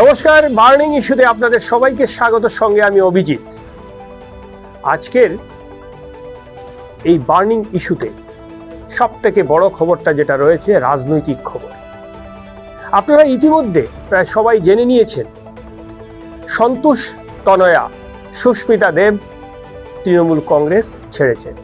নমস্কার, বার্নিং ইস্যুতে আপনাদের সবাইকে স্বাগত। সঙ্গে আমি অভিজিৎ। আজকের এই বার্নিং ইস্যুতে সবথেকে বড় খবরটা যেটা রয়েছে রাজনৈতিক খবর। আপনারা ইতিমধ্যে প্রায় সবাই জেনে নিয়েছেন, সন্তোষ তনয়া সুস্মিতা দেব তৃণমূল কংগ্রেস ছেড়েছেন।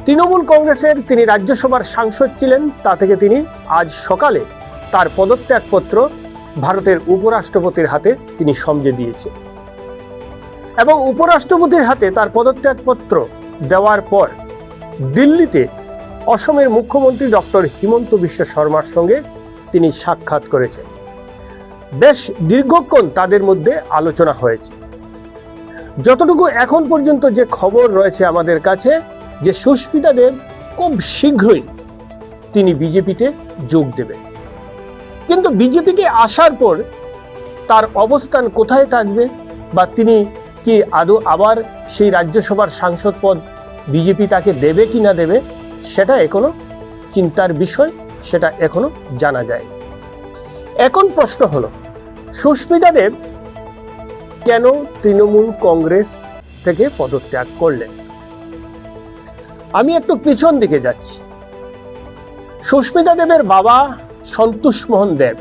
তৃণমূল কংগ্রেসের তিনি রাজ্যসভার সাংসদ ছিলেন, তা থেকে তিনি আজ সকালে তার পদত্যাগপত্র ভারতের উপরাষ্ট্রপতির হাতে তিনি সমঝে দিয়েছে এবং উপরাষ্ট্রপতির হাতে তার পদত্যাগপত্র দেওয়ার পর দিল্লিতে অসমের মুখ্যমন্ত্রী ডক্টর হিমন্ত বিশ্ব শর্মার সঙ্গে তিনি সাক্ষাৎ করেছেন। বেশ দীর্ঘক্ষণ তাদের মধ্যে আলোচনা হয়েছে। যতটুকু এখন পর্যন্ত যে খবর রয়েছে আমাদের কাছে, যে সুস্মিতা দেব খুব শীঘ্রই তিনি বিজেপিতে যোগ দেবেন, কিন্তু বিজেপিতে আসার পর তার অবস্থান কোথায় থাকবে বা তিনি কি আদৌ আবার সেই রাজ্যসভার সাংসদ পদ বিজেপি তাকে দেবে কি না দেবে, সেটা এখনো চিন্তার বিষয়, সেটা এখনো জানা যায়। এখন প্রশ্ন হলো, সুস্মিতা দেব কেন তৃণমূল কংগ্রেস থেকে পদত্যাগ করলেন? আমি একটু পিছন দিকে যাচ্ছি। সুস্মিতা দেবের বাবা সন্তোষ মোহন দেব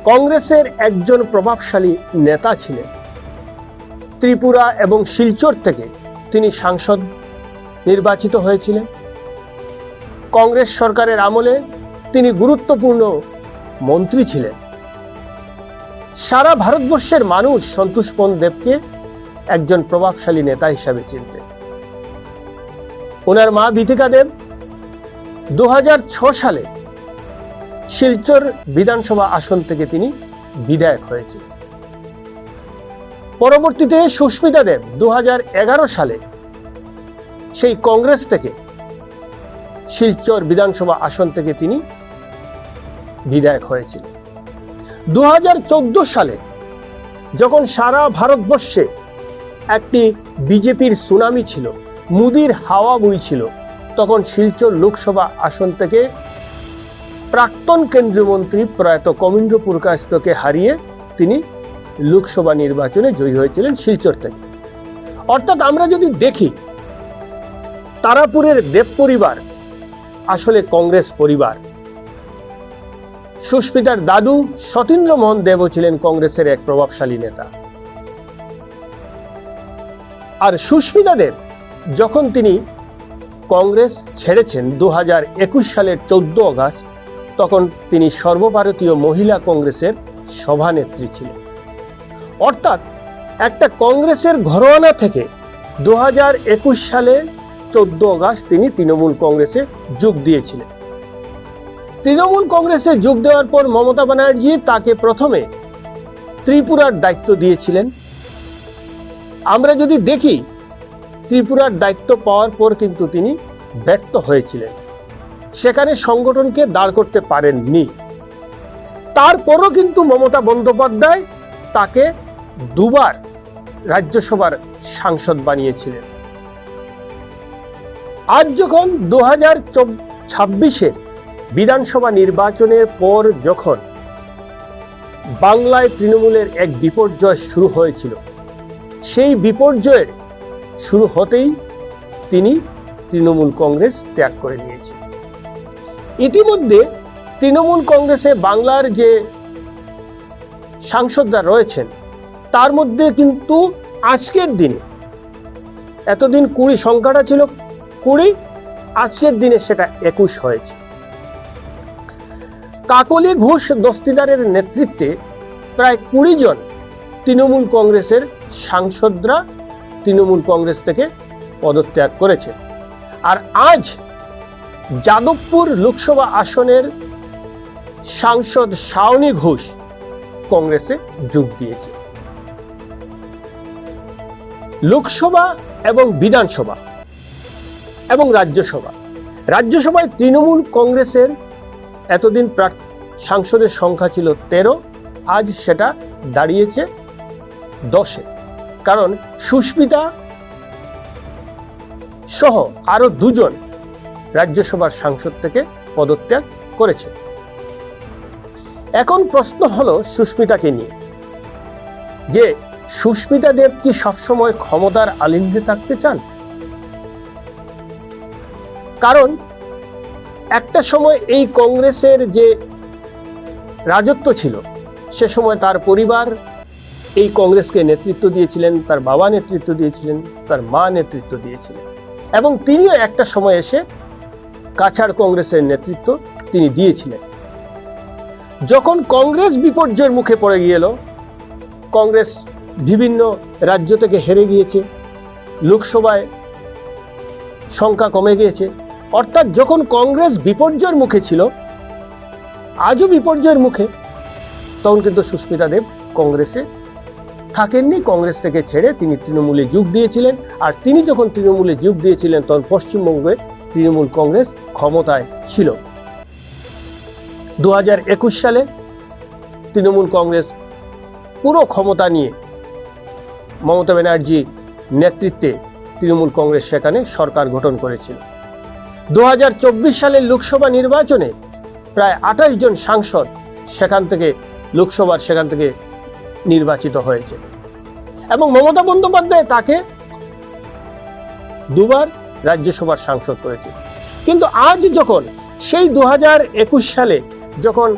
কংগ্রেসের একজন প্রভাবশালী নেতা ছিলেন। ত্রিপুরা এবং শিলচর থেকে তিনি সাংসদ নির্বাচিত হয়েছিলেন। কংগ্রেস সরকারের আমলে তিনি গুরুত্বপূর্ণ মন্ত্রী ছিলেন। সারা ভারতবর্ষের মানুষ সন্তোষ মোহন দেবকে একজন প্রভাবশালী নেতা হিসাবে চিনতেন। ওনার মা বিথিকা দেব 2006 সালে শিলচর বিধানসভা আসন থেকে তিনি বিধায়ক হয়েছিলেন। পরবর্তীতে সুস্মিতা দেব 2011 সালে সেই কংগ্রেস থেকে শিলচর বিধানসভা আসন থেকে তিনি বিধায়ক হয়েছিলেন। 2014 সালে যখন সারা ভারতবর্ষে একটি বিজেপির সুনামি ছিল, মোদির হাওয়া বইছিল, তখন শিলচর লোকসভা আসন থেকে প্রাক্তন কেন্দ্রীয় মন্ত্রী প্রয়াত কমীন্দ্র পুরকায়স্থকে হারিয়ে তিনি লোকসভা নির্বাচনে জয়ী হয়েছিলেন শিলচর থেকে। অর্থাৎ আমরা যদি দেখি, তারাপুরের দেব পরিবার আসলে কংগ্রেস পরিবার। সুস্মিতার দাদু সতীন্দ্র মোহন দেবও ছিলেন কংগ্রেসের এক প্রভাবশালী নেতা। আর সুস্মিতা দেব যখন তিনি কংগ্রেস ছেড়েছেন 2021 সালের 14 আগস্ট, তখন তিনি সর্বভারতীয় মহিলা কংগ্রেসের সভানেত্রী ছিলেন। অর্থাৎ একটা কংগ্রেসের ঘরানা থেকে 2021 সালে 14 আগস্ট তিনি তৃণমূল কংগ্রেসে যোগ দিয়েছিলেন। তৃণমূল কংগ্রেসে যোগ দেওয়ার পর মমতা ব্যানার্জি তাকে প্রথমে ত্রিপুরার দায়িত্ব দিয়েছিলেন। আমরা যদি দেখি, ত্রিপুরার দায়িত্ব পাওয়ার পর কিন্তু তিনি ব্যর্থ হয়েছিলেন, সেখানে সংগঠনকে দাঁড় করতে পারেননি। তারপরও কিন্তু মমতা বন্দ্যোপাধ্যায় তাকে দুবার রাজ্যসভার সাংসদ বানিয়েছিলেন। আজ যখন 2026-এর বিধানসভা নির্বাচনের পর যখন বাংলায় তৃণমূলের এক বিপর্যয় শুরু হয়েছিল, সেই বিপর্যয়ের শুরু হতেই তিনি তৃণমূল কংগ্রেস ত্যাগ করে নিয়েছেন। ইতিমধ্যে তৃণমূল কংগ্রেসে বাংলার যে সাংসদরা রয়েছেন, তার মধ্যে কিন্তু আজকের দিনে, এতদিন 20 সংখ্যাটা ছিল 20, আজকের দিনে সেটা 21 হয়েছে। কাকলি ঘোষ দস্তিদারের নেতৃত্বে প্রায় 20 জন তৃণমূল কংগ্রেসের সাংসদরা তৃণমূল কংগ্রেস থেকে পদত্যাগ করেছে। আর আজ যাদবপুর লোকসভা আসনের সাংসদ শাওনি ঘোষ কংগ্রেসে যোগ দিয়েছে। লোকসভা এবং বিধানসভা এবং রাজ্যসভায় তৃণমূল কংগ্রেসের এতদিন সাংসদের সংখ্যা ছিল 13, আজ সেটা দাঁড়িয়েছে 10-এ। কারণ সুস্মিতা সহ আরো 2 জন রাজ্যসভার সাংসদ থেকে পদত্যাগ করেছে। এখন প্রশ্ন হলো সুস্মিতাকে নিয়ে, যে সুস্মিতা দেব কি সবসময় ক্ষমতার আলিঙ্গে থাকতে চান? কারণ একটা সময় এই কংগ্রেসের যে রাজত্ব ছিল, সে সময় তার পরিবার এই কংগ্রেসকে নেতৃত্ব দিয়েছিলেন, তার বাবা নেতৃত্ব দিয়েছিলেন, তার মা নেতৃত্ব দিয়েছিলেন, এবং তিনিও একটা সময় এসে কাছাড় কংগ্রেসের নেতৃত্ব তিনি দিয়েছিলেন। যখন কংগ্রেস বিপর্যয়ের মুখে পড়ে গেল, কংগ্রেস বিভিন্ন রাজ্য থেকে হেরে গিয়েছে, লোকসভায় সংখ্যা কমে গিয়েছে, অর্থাৎ যখন কংগ্রেস বিপর্যয়ের মুখে ছিল, আজও বিপর্যয়ের মুখে, তখন কিন্তু সুস্মিতা দেব কংগ্রেসে থাকেননি। কংগ্রেস থেকে ছেড়ে তিনি তৃণমূলে যোগ দিয়েছিলেন। আর তিনি যখন তৃণমূলে যোগ দিয়েছিলেন, তখন পশ্চিমবঙ্গে তৃণমূল কংগ্রেস ক্ষমতায় ছিল। 2021 সালে তৃণমূল কংগ্রেস পুরো ক্ষমতা নিয়ে মমতা ব্যানার্জি নেতৃত্বে তৃণমূল কংগ্রেস সেখানে সরকার গঠন করেছিল। 2024 সালের লোকসভা নির্বাচনে প্রায় 28 জন সাংসদ সেখান থেকে নির্বাচিত হয়েছে, এবং মমতা বন্দ্যোপাধ্যায় তাকে দুবার রাজ্যসভার সাংসদ করেছে। কিন্তু আজ যখন সেই 2021 সালে যখন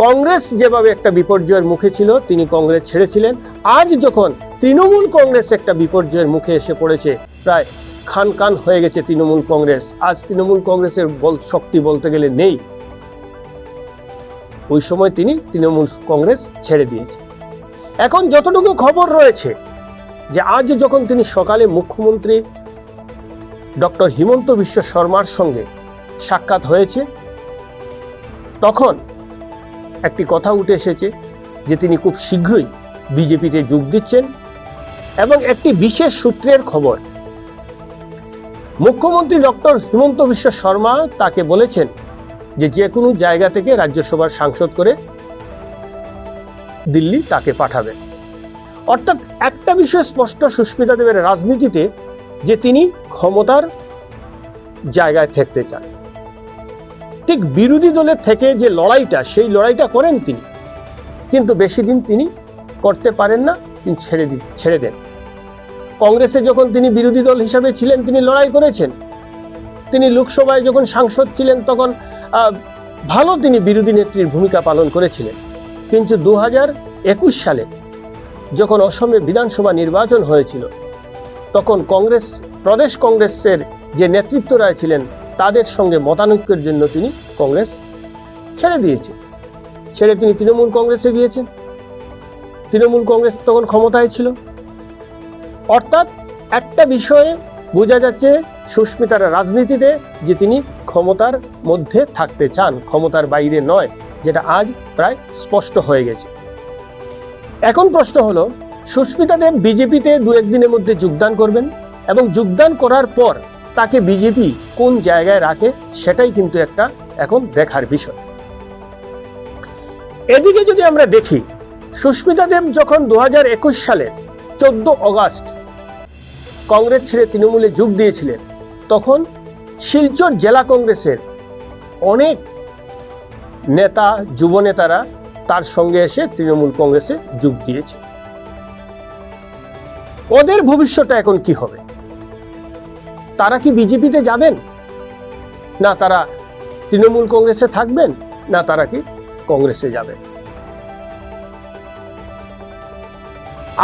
কংগ্রেস যেভাবে একটা বিপর্যয়ের মুখে ছিল, তিনি কংগ্রেস ছেড়েছিলেন, আজ যখন তৃণমূল কংগ্রেস একটা বিপর্যয়ের মুখে এসে পড়েছে, প্রায় খান হয়ে গেছে তৃণমূল কংগ্রেস, আজ তৃণমূল কংগ্রেসের শক্তি বলতে গেলে নেই, ওই সময় তিনি তৃণমূল কংগ্রেস ছেড়ে দিয়েছে। এখন যতটুকু খবর রয়েছে, যে আজ যখন তিনি সকালে মুখ্যমন্ত্রী ডক্টর হিমন্ত বিশ্ব শর্মার সঙ্গে সাক্ষাৎ হয়েছে, তখন একটি কথা উঠে এসেছে যে তিনি খুব শীঘ্রই বিজেপিতে যোগ দিচ্ছেন, এবং একটি বিশেষ সূত্রের খবর, মুখ্যমন্ত্রী ডক্টর হিমন্ত বিশ্ব শর্মা তাকে বলেছেন যে কোনো জায়গা থেকে রাজ্যসভার সাংসদ করে দিল্লি তাকে পাঠাবেন। অর্থাৎ একটা বিষয় স্পষ্ট সুস্মিতা দেবের রাজনীতিতে, যে তিনি ক্ষমতার জায়গায় থাকতে চান। ঠিক বিরোধী দলের থেকে যে লড়াইটা, সেই লড়াইটা করেন তিনি, কিন্তু বেশি দিন তিনি করতে পারেন না, তিনি ছেড়ে দেন। কংগ্রেসে যখন তিনি বিরোধী দল হিসাবে ছিলেন, তিনি লড়াই করেছেন। তিনি লোকসভায় যখন সাংসদ ছিলেন, তখন ভালো তিনি বিরোধী নেত্রীর ভূমিকা পালন করেছিলেন। কিন্তু 2021 সালে যখন অসমে বিধানসভা নির্বাচন হয়েছিল, তখন প্রদেশ কংগ্রেসের যে নেতৃত্বরা ছিলেন, তাদের সঙ্গে মতানৈক্যের জন্য তিনি কংগ্রেস ছেড়ে তিনি তৃণমূল কংগ্রেসে গিয়েছেন। তৃণমূল কংগ্রেস তখন ক্ষমতায় ছিল। অর্থাৎ একটা বিষয়ে বোঝা যাচ্ছে সুস্মিতার রাজনীতিতে, যে তিনি ক্ষমতার মধ্যে থাকতে চান, ক্ষমতার বাইরে নয়, যেটা আজ প্রায় স্পষ্ট হয়ে গেছে। এখন প্রশ্ন হলো, সুস্মিতা দেব বিজেপিতে 2-1 দিনের মধ্যে যোগদান করবেন, এবং যোগদান করার পর তাকে বিজেপি কোন জায়গায় রাখে, সেটাই কিন্তু একটা এখন দেখার বিষয়। এদিকে যদি আমরা দেখি, সুস্মিতা দেব যখন 2021 সালের 14 অগাস্ট কংগ্রেস ছেড়ে তৃণমূলে যোগ দিয়েছিলেন, তখন শিলচর জেলা কংগ্রেসের অনেক নেতা, যুব নেতারা তার সঙ্গে এসে তৃণমূল কংগ্রেসে যোগ দিয়েছে। ওদের ভবিষ্যৎটা এখন কি হবে? তারা কি বিজেপিতে যাবেন, না তারা তৃণমূল কংগ্রেসে থাকবেন, না তারা কি কংগ্রেসে যাবেন?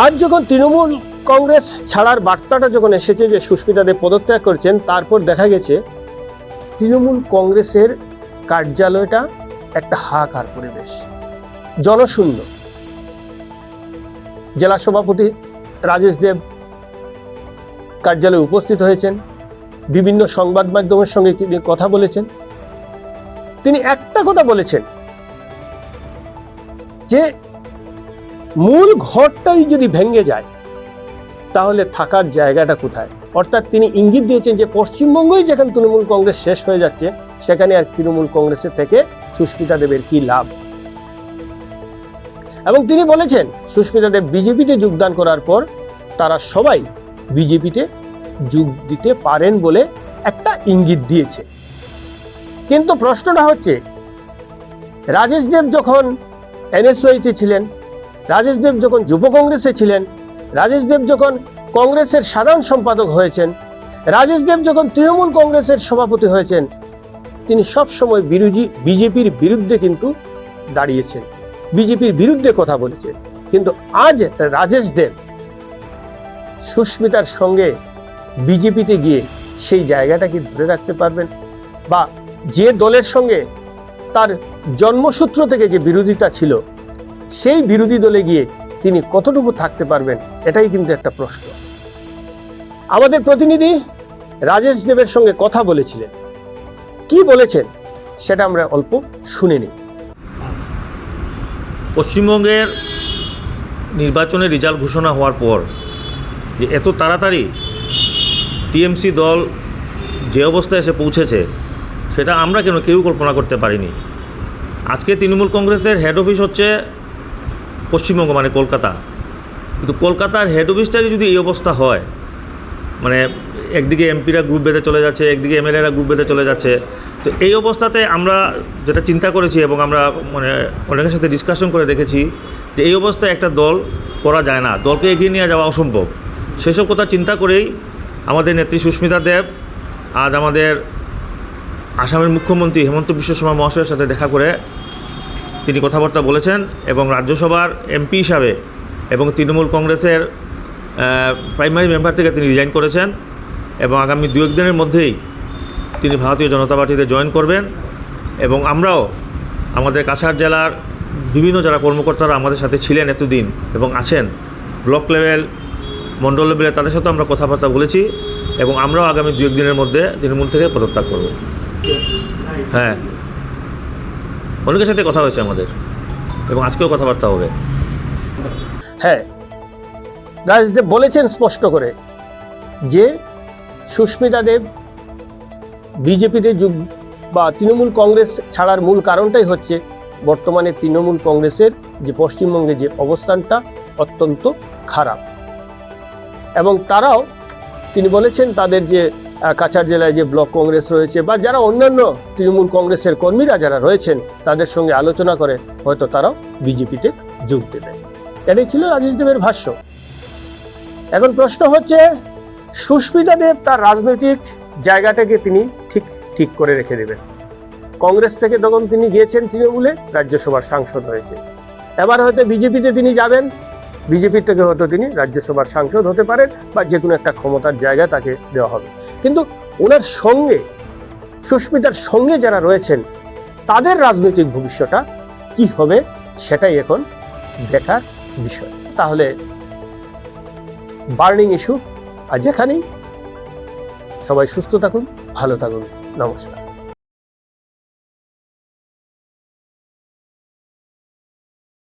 আজ যখন তৃণমূল কংগ্রেস ছাড়ার বার্তাটা যখন এসেছে যে সুস্মিতা দেব পদত্যাগ করছেন, তারপর দেখা গেছে তৃণমূল কংগ্রেসের কার্যালয়টা একটা হাহাকার পরিবেশ, জনশূন্য। জেলা সভাপতি রাজেশ দেব কার্যালয়ে উপস্থিত হয়েছেন, বিভিন্ন সংবাদ মাধ্যমের সঙ্গে তিনি কথা বলেছেন। তিনি একটা কথা বলেছেন, যে মূল ঘরটাই যদি ভেঙে যায়, তাহলে থাকার জায়গাটা কোথায়? অর্থাৎ তিনি ইঙ্গিত দিয়েছেন যে পশ্চিমবঙ্গই যেখানে তৃণমূল কংগ্রেস শেষ হয়ে যাচ্ছে, সেখানে আর তৃণমূল কংগ্রেসের থেকে সুস্মিতা দেবের কি লাভ? এবং তিনি বলেছেন, সুস্মিতা দেব বিজেপিতে যোগদান করার পর তারা সবাই বিজেপিতে যোগ দিতে পারেন বলে একটা ইঙ্গিত দিয়েছে। কিন্তু প্রশ্নটা হচ্ছে, রাজেশ দেব যখন এনএসওয়াইতে ছিলেন, রাজেশ দেব যখন যুব কংগ্রেসে ছিলেন, রাজেশ দেব যখন কংগ্রেসের সাধারণ সম্পাদক হয়েছেন, রাজেশ দেব যখন তৃণমূল কংগ্রেসের সভাপতি হয়েছেন, তিনি সব সময় বিজেপির বিরুদ্ধে কিন্তু দাঁড়িয়েছেন, বিজেপির বিরুদ্ধে কথা বলেছেন। কিন্তু আজ রাজেশ দেব সুস্মিতার সঙ্গে বিজেপিতে গিয়ে সেই জায়গাটাকে ধরে রাখতে পারবেন? বা যে দলের সঙ্গে তার জন্মসূত্র থেকে যে বিরোধিতা ছিল, সেই বিরোধী দলে গিয়ে তিনি কতটুকু থাকতে পারবেন, এটাই কিন্তু একটা প্রশ্ন। আমাদের প্রতিনিধি রাজেশ দেবের সঙ্গে কথা বলেছিলেন, কি বলেছেন সেটা আমরা অল্প শুনে নিই। পশ্চিমবঙ্গের নির্বাচনের রেজাল্ট ঘোষণা হওয়ার পর যে এত তাড়াতাড়ি টিএমসি দল যে অবস্থায় এসে পৌঁছেছে, সেটা আমরা কেউ কল্পনা করতে পারিনি। আজকে তৃণমূল কংগ্রেসের হেড অফিস হচ্ছে পশ্চিমবঙ্গ, মানে কলকাতা। কিন্তু কলকাতার হেড অফিসটারই যদি এই অবস্থা হয়, মানে একদিকে এমপিরা গ্রুপ বেঁধে চলে যাচ্ছে, একদিকে এমএলএরা গ্রুপ বেঁধে চলে যাচ্ছে, তো এই অবস্থাতে আমরা যেটা চিন্তা করেছি এবং আমরা মানে অনেকের সাথে ডিসকাশন করে দেখেছি যে এই অবস্থায় একটা দল করা যায় না, দলকে এগিয়ে নিয়ে যাওয়া অসম্ভব। সেসব কথা চিন্তা করেই আমাদের নেত্রী সুস্মিতা দেব আজ আমাদের আসামের মুখ্যমন্ত্রী হেমন্ত বিশ্ব শর্মা মহাশয়ের সাথে দেখা করে তিনি কথাবার্তা বলেছেন এবং রাজ্যসভার এমপি হিসাবে এবং তৃণমূল কংগ্রেসের প্রাইমারি মেম্বার থেকে তিনি রিজাইন করেছেন এবং আগামী 2-1 দিনের মধ্যেই তিনি ভারতীয় জনতা পার্টিতে জয়েন করবেন। এবং আমরাও আমাদের কাছাড় জেলার বিভিন্ন যারা কর্মকর্তারা আমাদের সাথে ছিলেন এতদিন এবং আছেন ব্লক লেভেল, মণ্ডল লেভেলে, তাদের সাথে আমরা কথাবার্তা বলেছি এবং আমরাও আগামী 2-1 দিনের মধ্যে তৃণমূল থেকে পদত্যাগ করব। হ্যাঁ, অনেকের সাথে কথা হয়েছে আমাদের এবং আজকেও কথাবার্তা হবে। হ্যাঁ, রাজদেব বলেছেন স্পষ্ট করে যে সুস্মিতা দেব বিজেপিতে যোগ বা তৃণমূল কংগ্রেস ছাড়ার মূল কারণটাই হচ্ছে বর্তমানে তৃণমূল কংগ্রেসের যে পশ্চিমবঙ্গে যে অবস্থানটা অত্যন্ত খারাপ। এবং তারাও তিনি বলেছেন তাদের যে কাছাড় জেলায় যে ব্লক কংগ্রেস রয়েছে বা যারা অন্যান্য তৃণমূল কংগ্রেসের কর্মীরা যারা রয়েছেন তাদের সঙ্গে আলোচনা করে হয়তো তারাও বিজেপিতে যোগ দেবে। এটাই ছিল রাজেশ দেবের ভাষ্য। এখন প্রশ্ন হচ্ছে সুস্মিতা দেব তার রাজনৈতিক জায়গাটাকে তিনি ঠিক করে রেখে দেবেন। কংগ্রেস থেকে তখন তিনি গিয়েছেন তৃণমূলে, রাজ্যসভার সাংসদ হয়েছে। এবার হয়তো বিজেপিতে তিনি যাবেন, বিজেপির থেকে হয়তো তিনি রাজ্যসভার সাংসদ হতে পারেন বা যে কোনো একটা ক্ষমতার জায়গা তাকে দেওয়া হবে। কিন্তু ওনার সঙ্গে সুস্মিতার সঙ্গে যারা রয়েছেন তাদের রাজনৈতিক ভবিষ্যৎটা কি হবে সেটাই এখন দেখার বিষয়। তাহলে বার্নিং ইস্যু আজ এখানেই। সবাই সুস্থ থাকুন, ভালো থাকুন, নমস্কার।